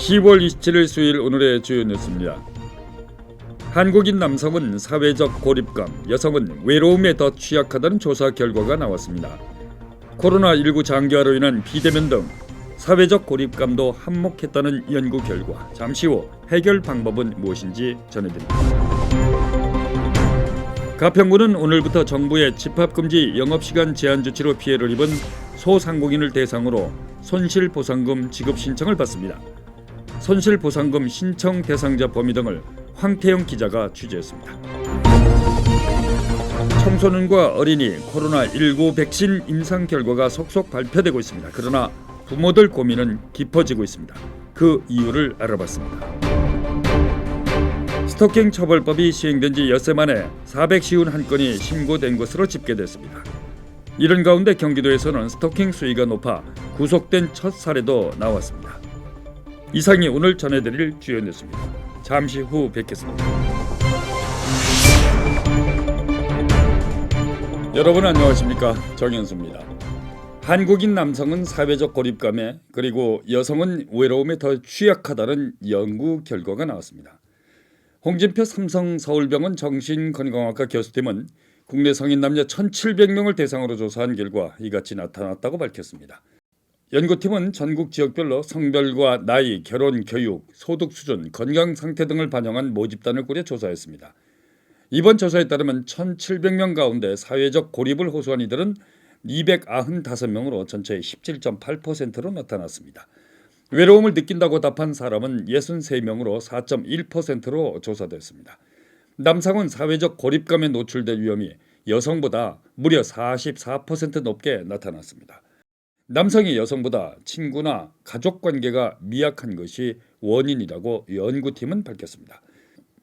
10월 27일 수요일 오늘의 주요 뉴스입니다. 한국인 남성은 사회적 고립감, 여성은 외로움에 더 취약하다는 조사 결과가 나왔습니다. 코로나19 장기화로 인한 비대면 등 사회적 고립감도 한몫했다는 연구 결과, 잠시 후 해결 방법은 무엇인지 전해드립니다. 가평구는 오늘부터 정부의 집합금지 영업시간 제한 조치로 피해를 입은 소상공인을 대상으로 손실보상금 지급 신청을 받습니다. 손실보상금 신청 대상자 범위 등을 황태영 기자가 취재했습니다. 청소년과 어린이 코로나19 백신 임상 결과가 속속 발표되고 있습니다. 그러나 부모들 고민은 깊어지고 있습니다. 그 이유를 알아봤습니다. 스토킹 처벌법이 시행된 지 엿새 만에 451건이 신고된 것으로 집계됐습니다. 이런 가운데 경기도에서는 스토킹 수위가 높아 구속된 첫 사례도 나왔습니다. 이상이 오늘 전해드릴 주요 뉴스입니다. 잠시 후 뵙겠습니다. 여러분 안녕하십니까? 정현수입니다. 한국인 남성은 사회적 고립감에 그리고 여성은 외로움에 더 취약하다는 연구 결과가 나왔습니다. 홍진표 삼성서울병원 정신건강학과 교수팀은 국내 성인 남녀 1,700명을 대상으로 조사한 결과 이같이 나타났다고 밝혔습니다. 연구팀은 전국 지역별로 성별과 나이, 결혼, 교육, 소득 수준, 건강 상태 등을 반영한 모집단을 꾸려 조사했습니다. 이번 조사에 따르면 1,700명 가운데 사회적 고립을 호소한 이들은 295명으로 전체의 17.8%로 나타났습니다. 외로움을 느낀다고 답한 사람은 63명으로 4.1%로 조사됐습니다. 남성은 사회적 고립감에 노출될 위험이 여성보다 무려 44% 높게 나타났습니다. 남성이 여성보다 친구나 가족관계가 미약한 것이 원인이라고 연구팀은 밝혔습니다.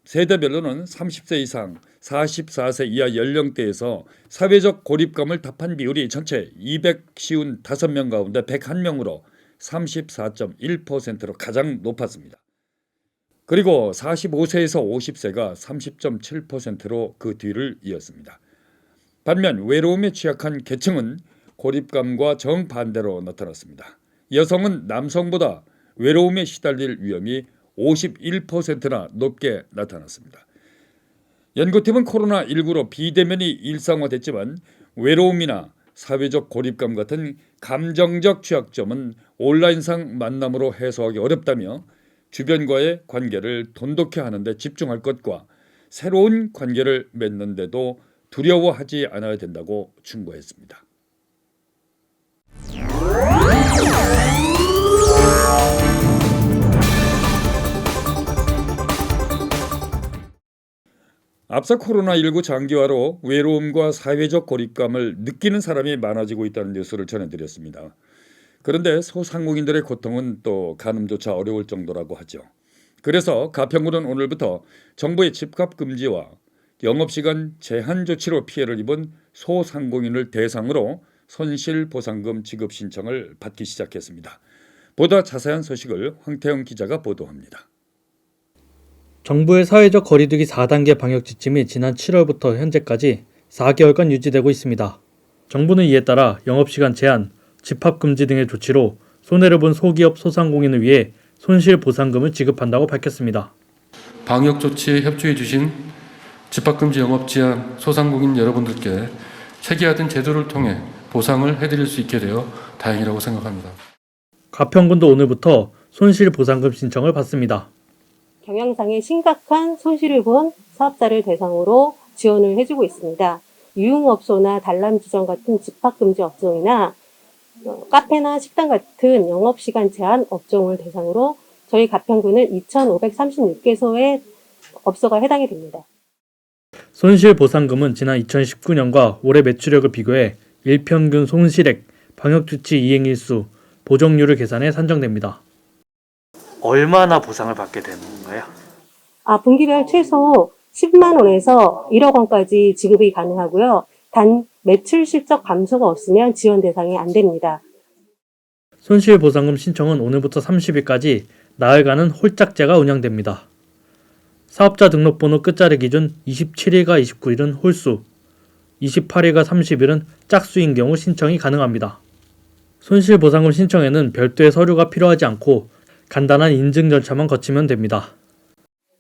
세대별로는 30세 이상, 44세 이하 연령대에서 사회적 고립감을 답한 비율이 전체 255명 가운데 101명으로 34.1%로 가장 높았습니다. 그리고 45세에서 50세가 30.7%로 그 뒤를 이었습니다. 반면 외로움에 취약한 계층은 고립감과 정반대로 나타났습니다. 여성은 남성보다 외로움에 시달릴 위험이 51%나 높게 나타났습니다. 연구팀은 코로나19로 비대면이 일상화됐지만 외로움이나 사회적 고립감 같은 감정적 취약점은 온라인상 만남으로 해소하기 어렵다며 주변과의 관계를 돈독히 하는 데 집중할 것과 새로운 관계를 맺는 데도 두려워하지 않아야 된다고 충고했습니다. 앞서 코로나19 장기화로 외로움과 사회적 고립감을 느끼는 사람이 많아지고 있다는 뉴스를 전해드렸습니다. 그런데 소상공인들의 고통은 또 가늠조차 어려울 정도라고 하죠. 그래서 가평구는 오늘부터 정부의 집합금지와 영업시간 제한 조치로 피해를 입은 소상공인을 대상으로 손실보상금 지급 신청을 받기 시작했습니다. 보다 자세한 소식을 황태영 기자가 보도합니다. 정부의 사회적 거리두기 4단계 방역 지침이 지난 7월부터 현재까지 4개월간 유지되고 있습니다. 정부는 이에 따라 영업시간 제한, 집합금지 등의 조치로 손해를 본 소기업 소상공인을 위해 손실보상금을 지급한다고 밝혔습니다. 방역 조치에 협조해 주신 집합금지 영업 제한 소상공인 여러분들께 체계화된 제도를 통해 보상을 해드릴 수 있게 되어 다행이라고 생각합니다. 가평군도 오늘부터 손실보상금 신청을 받습니다. 경영상에 심각한 손실을 본 사업자를 대상으로 지원을 해주고 있습니다. 유흥업소나 단람주점 같은 집합금지 업종이나 카페나 식당 같은 영업시간 제한 업종을 대상으로 저희 가평구는 2,536개소의 업소가 해당이 됩니다. 손실보상금은 지난 2019년과 올해 매출액을 비교해 일평균 손실액, 방역조치 이행일수, 보정률을 계산해 산정됩니다. 얼마나 보상을 받게 되는 건가요? 분기별 최소 10만 원에서 1억 원까지 지급이 가능하고요. 단 매출 실적 감소가 없으면 지원 대상이 안 됩니다. 손실보상금 신청은 오늘부터 30일까지 나흘간은 홀짝제가 운영됩니다. 사업자 등록번호 끝자리 기준 27일과 29일은 홀수, 28일과 30일은 짝수인 경우 신청이 가능합니다. 손실보상금 신청에는 별도의 서류가 필요하지 않고 간단한 인증 절차만 거치면 됩니다.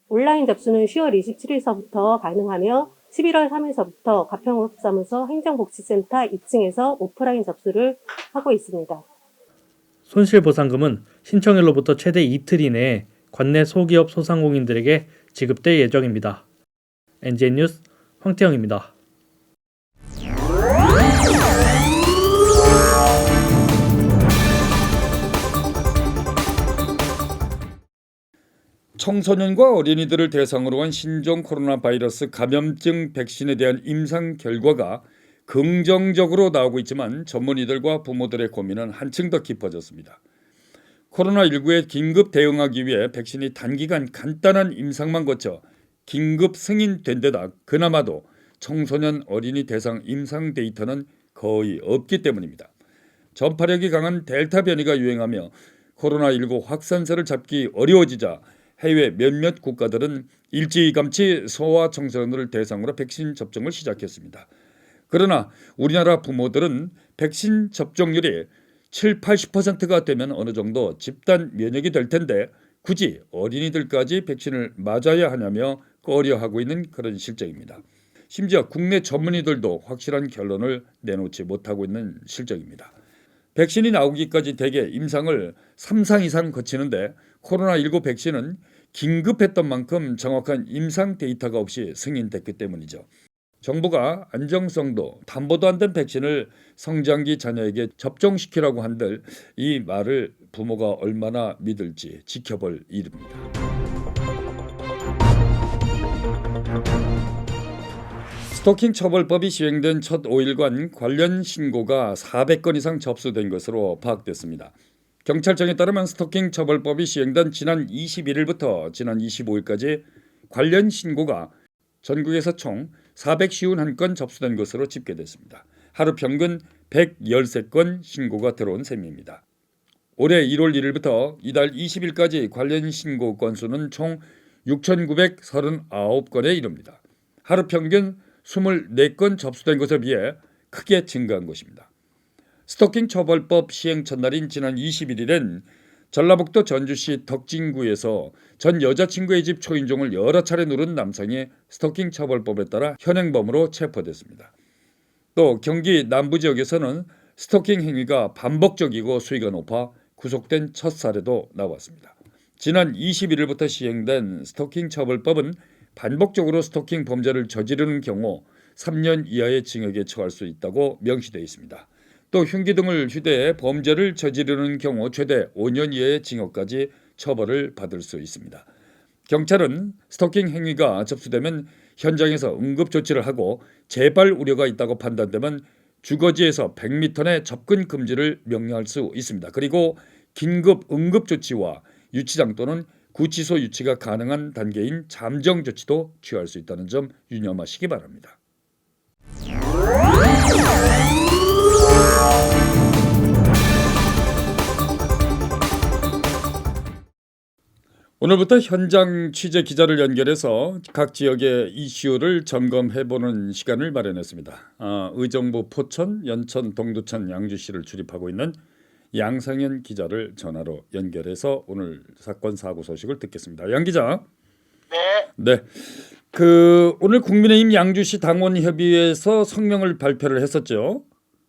온라인 접수는 10월 27일서부터 가능하며 11월 3일서부터 가평업사무소 행정복지센터 2층에서 오프라인 접수를 하고 있습니다. 손실보상금은 신청일로부터 최대 이틀 이내에 관내 소기업 소상공인들에게 지급될 예정입니다. NJ 뉴스 황태영입니다. 청소년과 어린이들을 대상으로 한 신종 코로나 바이러스 감염증 백신에 대한 임상 결과가 긍정적으로 나오고 있지만 전문의들과 부모들의 고민은 한층 더 깊어졌습니다. 코로나19에 긴급 대응하기 위해 백신이 단기간 간단한 임상만 거쳐 긴급 승인된 데다 그나마도 청소년 어린이 대상 임상 데이터는 거의 없기 때문입니다. 전파력이 강한 델타 변이가 유행하며 코로나19 확산세를 잡기 어려워지자 해외 몇몇 국가들은 일찌감치 소아 청소년을 대상으로 백신 접종을 시작했습니다. 그러나 우리나라 부모들은 백신 접종률이 7, 80%가 되면 어느 정도 집단 면역이 될 텐데 굳이 어린이들까지 백신을 맞아야 하냐며 꺼려하고 있는 그런 실정입니다. 심지어 국내 전문의들도 확실한 결론을 내놓지 못하고 있는 실정입니다. 백신이 나오기까지 대개 임상을 3상 이상 거치는데 코로나19 백신은 긴급했던 만큼 정확한 임상 데이터가 없이 승인됐기 때문이죠. 정부가 안정성도 담보도 안 된 백신을 성장기 자녀에게 접종시키라고 한들 이 말을 부모가 얼마나 믿을지 지켜볼 일입니다. 스토킹 처벌법이 시행된 첫 5일간 관련 신고가 400건 이상 접수된 것으로 파악됐습니다. 경찰청에 따르면 스토킹 처벌법이 시행된 지난 21일부터 지난 25일까지 관련 신고가 전국에서 총 451건 접수된 것으로 집계됐습니다. 하루 평균 113건 신고가 들어온 셈입니다. 올해 1월 1일부터 이달 20일까지 관련 신고 건수는 총 6,939건에 이릅니다. 하루 평균 24건 접수된 것에 비해 크게 증가한 것입니다. 스토킹 처벌법 시행 첫날인 지난 21일엔 전라북도 전주시 덕진구에서 전 여자친구의 집 초인종을 여러 차례 누른 남성이 스토킹 처벌법에 따라 현행범으로 체포됐습니다. 또 경기 남부 지역에서는 스토킹 행위가 반복적이고 수위가 높아 구속된 첫 사례도 나왔습니다. 지난 21일부터 시행된 스토킹 처벌법은 반복적으로 스토킹 범죄를 저지르는 경우 3년 이하의 징역에 처할 수 있다고 명시되어 있습니다. 또 흉기 등을 휴대해 범죄를 저지르는 경우 최대 5년 이하의 징역까지 처벌을 받을 수 있습니다. 경찰은 스토킹 행위가 접수되면 현장에서 응급조치를 하고 재발 우려가 있다고 판단되면 주거지에서 100m 내 접근 금지를 명령할 수 있습니다. 그리고 긴급 응급조치와 유치장 또는 구치소 유치가 가능한 단계인 잠정조치도 취할 수 있다는 점 유념하시기 바랍니다. 오늘부터 현장 취재 기자를 연결해서 각 지역의 이슈를 점검해보는 시간을 마련했습니다. 의정부 포천, 연천, 동두천, 양주시를 출입하고 있는 양상현 기자를 전화로 연결해서 오늘 사건 사고 소식을 듣겠습니다. 양 기자. 네. 오늘 국민의힘 양주시 당원협의회에서 성명을 발표를 했었죠.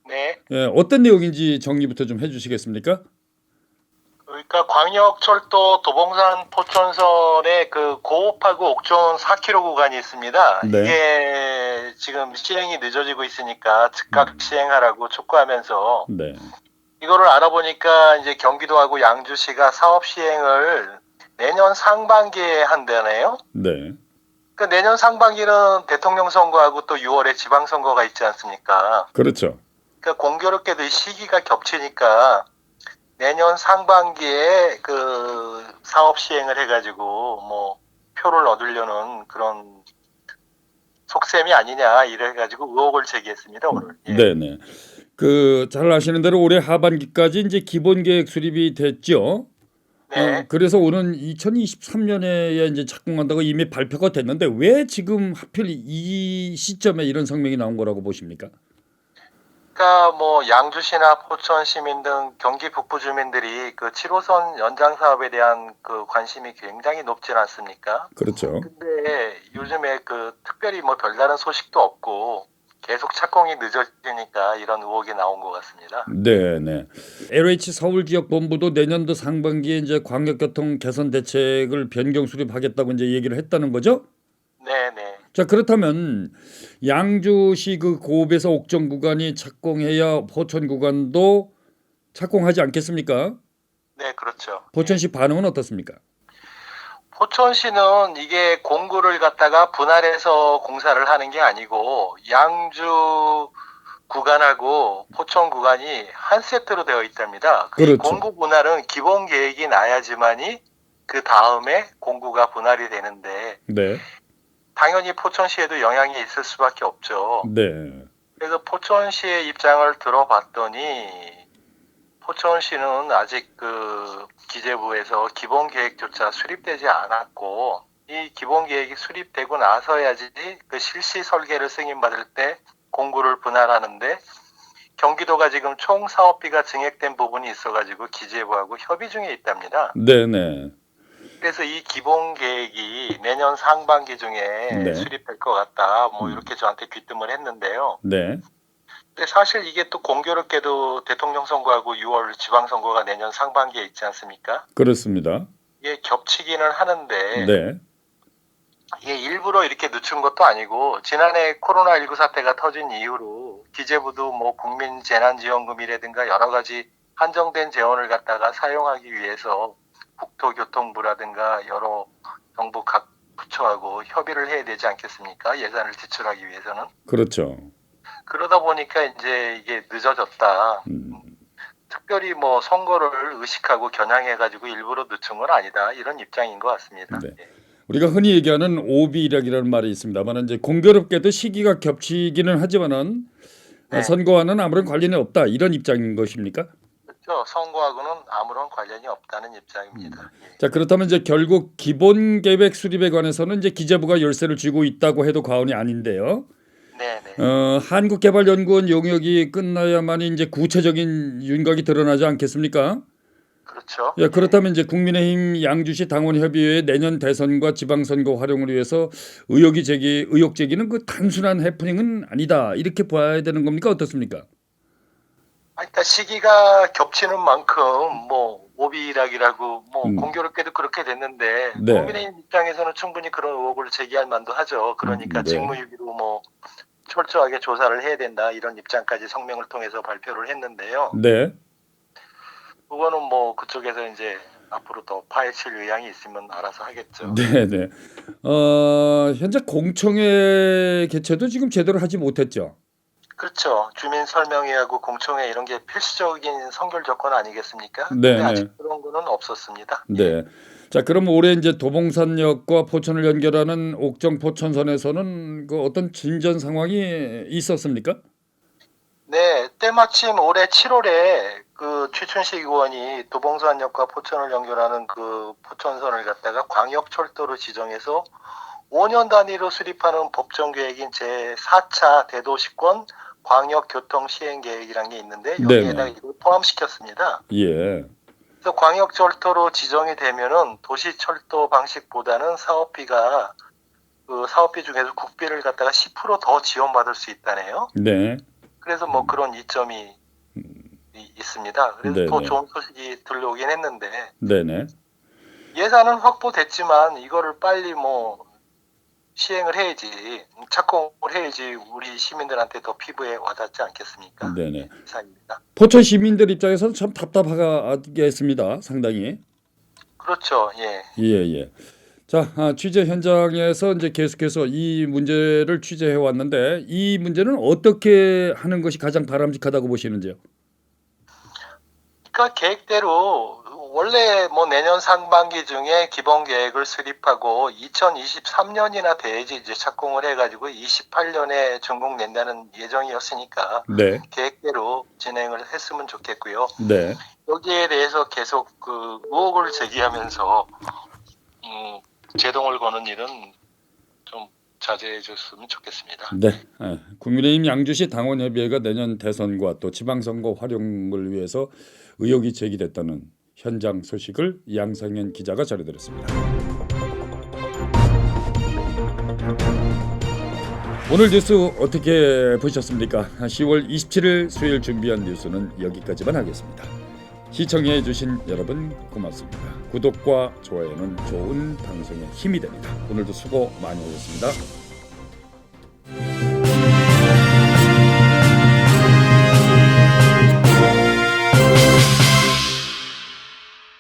네. 예, 어떤 내용인지 정리부터 좀 해주시겠습니까? 그러니까 광역철도 도봉산 포천선의 그 고업하고 옥천 4km 구간이 있습니다. 네. 이게 지금 시행이 늦어지고 있으니까 즉각 시행하라고 촉구하면서 네. 이거를 알아보니까 이제 경기도하고 양주시가 사업 시행을 내년 상반기에 한다네요. 네. 그러니까 내년 상반기는 대통령 선거하고 또 6월에 지방선거가 있지 않습니까? 그렇죠. 그러니까 공교롭게도 이 시기가 겹치니까 내년 상반기에 그 사업 시행을 해가지고 뭐 표를 얻으려는 그런 속셈이 아니냐 이래가지고 의혹을 제기했습니다 오늘. 예. 네네. 잘 아시는 대로 올해 하반기까지 이제 기본 계획 수립이 됐죠. 네. 그래서 오는 2023년에 이제 착공한다고 이미 발표가 됐는데 왜 지금 하필 이 시점에 이런 성명이 나온 거라고 보십니까? 그러니까 뭐 양주시나 포천 시민 등 경기 북부 주민들이 그 7호선 연장 사업에 대한 그 관심이 굉장히 높지 않습니까? 그렇죠. 근데 요즘에 그 특별히 뭐 별다른 소식도 없고 계속 착공이 늦어지니까 이런 의혹이 나온 것 같습니다. 네, 네. LH 서울 지역 본부도 내년도 상반기에 이제 광역교통 개선 대책을 변경 수립하겠다고 이제 얘기를 했다는 거죠? 네네. 자, 그렇다면 양주시 그 고읍에서 옥정 구간이 착공해야 포천 구간도 착공하지 않겠습니까? 네, 그렇죠. 포천시 반응은 어떻습니까? 포천시는 이게 공구를 갖다가 분할해서 공사를 하는 게 아니고 양주 구간하고 포천 구간이 한 세트로 되어 있답니다. 이 그렇죠. 공구 분할은 기본 계획이 나야지만이 그 다음에 공구가 분할이 되는데 네, 당연히 포천시에도 영향이 있을 수밖에 없죠. 네, 그래서 포천시의 입장을 들어봤더니 포천시는 아직 그 기재부에서 기본 계획조차 수립되지 않았고 이 기본 계획이 수립되고 나서야지 그 실시 설계를 승인받을 때 공구를 분할하는데 경기도가 지금 총 사업비가 증액된 부분이 있어가지고 기재부하고 협의 중에 있답니다. 네, 네, 그래서 이 기본 계획이 내년 상반기 중에 네. 수립될 것 같다. 뭐 이렇게 저한테 귀뜸을 했는데요. 네, 근데 사실 이게 또 공교롭게도 대통령 선거하고 6월 지방선거가 내년 상반기에 있지 않습니까? 그렇습니다. 이게 겹치기는 하는데 네, 이게 일부러 이렇게 늦춘 것도 아니고 지난해 코로나19 사태가 터진 이후로 기재부도 뭐 국민재난지원금이라든가 여러 가지 한정된 재원을 갖다가 사용하기 위해서 국토교통부라든가 여러 정부 각 부처하고 협의를 해야 되지 않겠습니까? 예산을 지출하기 위해서는. 그렇죠. 그러다 보니까 이제 이게 늦어졌다. 특별히 뭐 선거를 의식하고 겨냥해가지고 일부러 늦춘 건 아니다. 이런 입장인 것 같습니다. 네. 우리가 흔히 얘기하는 오비락이라는 말이 있습니다만 이제 공교롭게도 시기가 겹치기는 하지만은 네. 선거와는 아무런 관련이 없다 이런 입장인 것입니까? 그렇죠. 선거하고는 아무런 관련이 없다는 입장입니다. 예. 자, 그렇다면 이제 결국 기본 계획 수립에 관해서는 이제 기재부가 열쇠를 쥐고 있다고 해도 과언이 아닌데요. 네네. 한국개발연구원 용역이 끝나야만이 이제 구체적인 윤곽이 드러나지 않겠습니까? 그렇죠. 예, 그렇다면 이제 국민의힘 양주시 당원협의회 내년 대선과 지방선거 활용을 위해서 의혹 제기는 그 단순한 해프닝은 아니다 이렇게 봐야 되는 겁니까 어떻습니까? 그러니까 시기가 겹치는 만큼 뭐 오비락이라고 뭐 음. 공교롭게도 그렇게 됐는데 네. 국민의힘 입장에서는 충분히 그런 의혹을 제기할 만도 하죠. 그러니까 네. 직무유기로 뭐 철저하게 조사를 해야 된다 이런 입장까지 성명을 통해서 발표를 했는데요. 네, 그거는 뭐 그쪽에서 이제 앞으로 더 파헤칠 의향이 있으면 알아서 하겠죠. 네, 네. 현재 공청회 개최도 지금 제대로 하지 못했죠. 그렇죠. 주민 설명회하고 공청회 이런 게 필수적인 선결 조건 아니겠습니까? 네, 근데 아직 네. 그런 거는 없었습니다. 네. 자, 그럼 올해 이제 도봉산역과 포천을 연결하는 옥정 포천선에서는 그 어떤 진전 상황이 있었습니까? 네, 때마침 올해 7월에 그 최춘식 의원이 도봉산역과 포천을 연결하는 그 포천선을 갖다가 광역철도로 지정해서 5년 단위로 수립하는 법정 계획인 제4차 대도시권 광역교통시행계획이라는 게 있는데 여기에다가 네네. 이걸 포함시켰습니다. 예. 그래서 광역철도로 지정이 되면은 도시철도 방식보다는 사업비가 그 사업비 중에서 국비를 갖다가 10%더 지원받을 수 있다네요. 네. 그래서 뭐 그런 이점이 있습니다. 그래서 더 네네. 좋은 소식이 들려오긴 했는데 네네. 예산은 확보됐지만 이거를 빨리 뭐 시행을 해야지 착공을 해야지 우리 시민들한테 더 피부에 와닿지 않겠습니까? 네네. 이상입니다. 포천 시민들 입장에서는 참 답답하겠습니다. 상당히. 그렇죠. 예. 예, 예. 자, 취재 현장에서 이제 계속해서 이 문제를 취재해 왔는데 이 문제는 어떻게 하는 것이 가장 바람직하다고 보시는지요? 그러니까 계획대로 원래 뭐 내년 상반기 중에 기본 계획을 수립하고 2023년이나 돼야지 이제 착공을 해가지고 28년에 준공 낸다는 예정이었으니까 네. 계획대로 진행을 했으면 좋겠고요. 네. 여기에 대해서 계속 그 의혹을 제기하면서 제동을 거는 일은 좀 자제해 줬으면 좋겠습니다. 네, 국민의힘 양주시 당원협의회가 내년 대선과 또 지방선거 활용을 위해서 의혹이 제기됐다는 현장 소식을 양상현 기자가 전해드렸습니다. 오늘 뉴스 어떻게 보셨습니까? 10월 27일 수요일 준비한 뉴스는 여기까지만 하겠습니다. 시청해 주신 여러분 고맙습니다. 구독과 좋아요는 좋은 방송의 힘이 됩니다. 오늘도 수고 많이 하셨습니다.